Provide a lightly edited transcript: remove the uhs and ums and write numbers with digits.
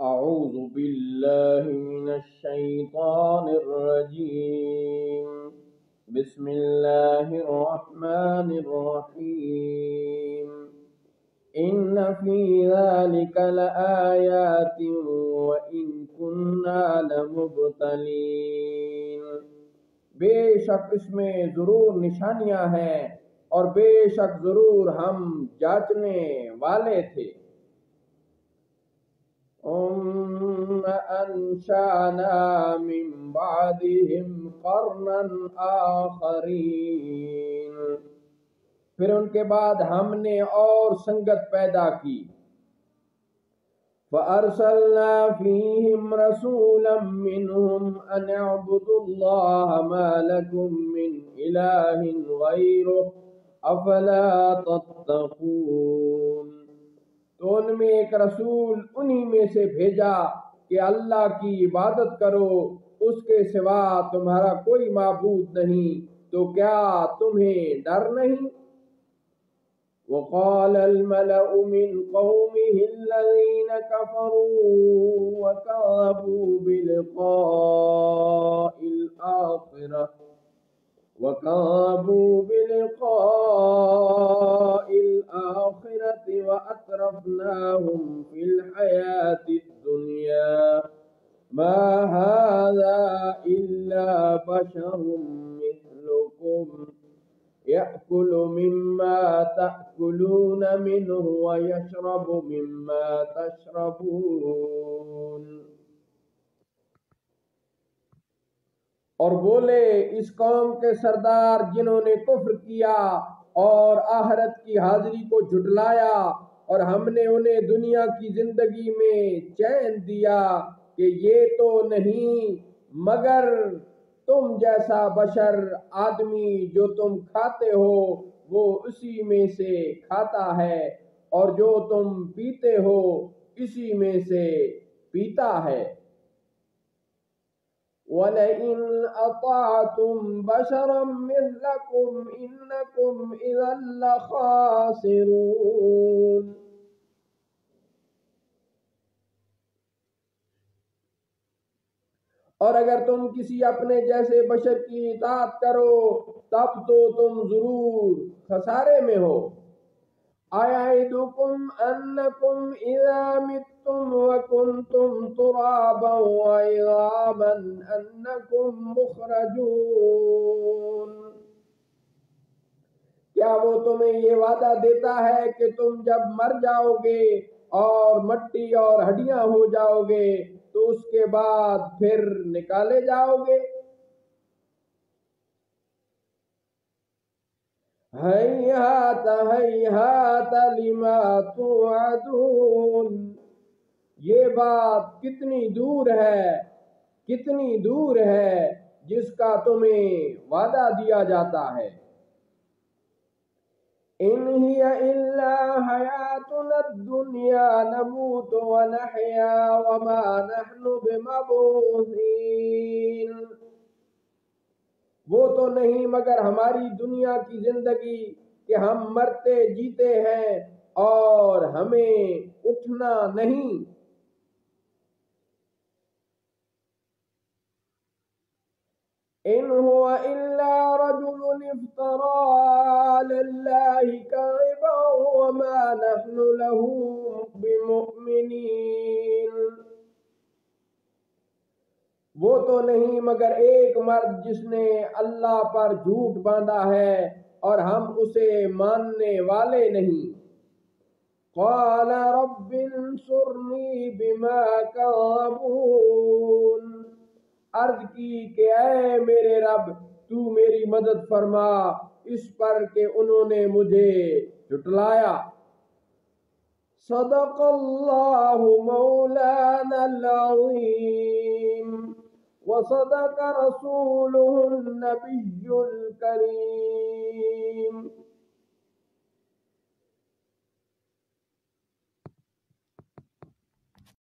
أعوذ بالله من الشيطان الرجيم بسم الله الرحمن الرحيم إن في ذلك لآيات وإن كنا لمبتلين بے شک اس میں ضرور نشانیاں ہیں اور بے شک ضرور ہم جانچنے والے تھے ثم أنشأنا من بعدهم قرنا آخرين پھر ان کے بعد ہم نے اور سنگت پیدا کی فأرسلنا فيهم رسولا منهم أن اعبدوا الله ما لكم من إله غيره أفلا تتقون تو ان میں ایک رسول انہی میں سے بھیجا کہ اللہ کی عبادت کرو، اس کے سوا تمہارا کوئی معبود نہیں، تو کیا تمہیں ڈر نہیں؟ وقال الملأ من قومه الذين كفروا وكذبوا بلقاء الآخرة وأترفناهم في الحياة الدنيا ما هذا إلا بشر مثلكم يأكل مما تأكلون منه ويشرب مما تشربون اور بولے اس قوم کے سردار جنہوں نے کفر کیا اور آخرت کی حاضری کو جھٹلایا، اور ہم نے انہیں دنیا کی زندگی میں چین دیا کہ یہ تو نہیں مگر تم جیسا بشر آدمی، جو تم کھاتے ہو وہ اسی میں سے کھاتا ہے اور جو تم پیتے ہو اسی میں سے پیتا ہے وَلَئِنْ أَطَعْتُمْ بَشَرًا مِثْلَكُمْ إِنَّكُمْ إِذًا لَخَاسِرُونَ اور اگر تم کسی اپنے جیسے بشر کی اطاعت کرو تب تو تم ضرور خسارے میں ہو أَيَعِدُكُمْ أَنَّكُمْ إِذَا مِتُّمْ وَكُنْتُمْ تُرَابًا وَعِظَامًا أَنَّكُمْ مُخْرَجُونَ کیا وہ تمہیں یہ وعدہ دیتا ہے کہ تم جب مر جاؤ گے اور مٹی اور ہڈیاں ہو جاؤ گے تو اس کے بعد پھر نکالے جاؤ گے؟ ہیہات ہیہات لما توعدون، یہ بات کتنی دور ہے جس کا تمہیں وعدہ دیا جاتا ہے ان ہی الا حیاتنا الدنیا نموت ونحیا وما نحن بمبعوثین، وہ تو نہیں مگر ہماری دنیا کی زندگی کہ ہم مرتے جیتے ہیں اور ہمیں اٹھنا نہیں ان هو الا رجل افترى على الله كذبا وما نحن له بمؤمنين، وہ تو نہیں مگر ایک مرد جس نے اللہ پر جھوٹ باندھا ہے اور ہم اسے ماننے والے نہیں قال رب انصرنی بما كذبون، عرض کی کہ اے میرے رب تو میری مدد فرما اس پر کہ انہوں نے مجھے جھٹلایا صدق اللہ مولانا العظیم وصدق رسوله النبي الكريم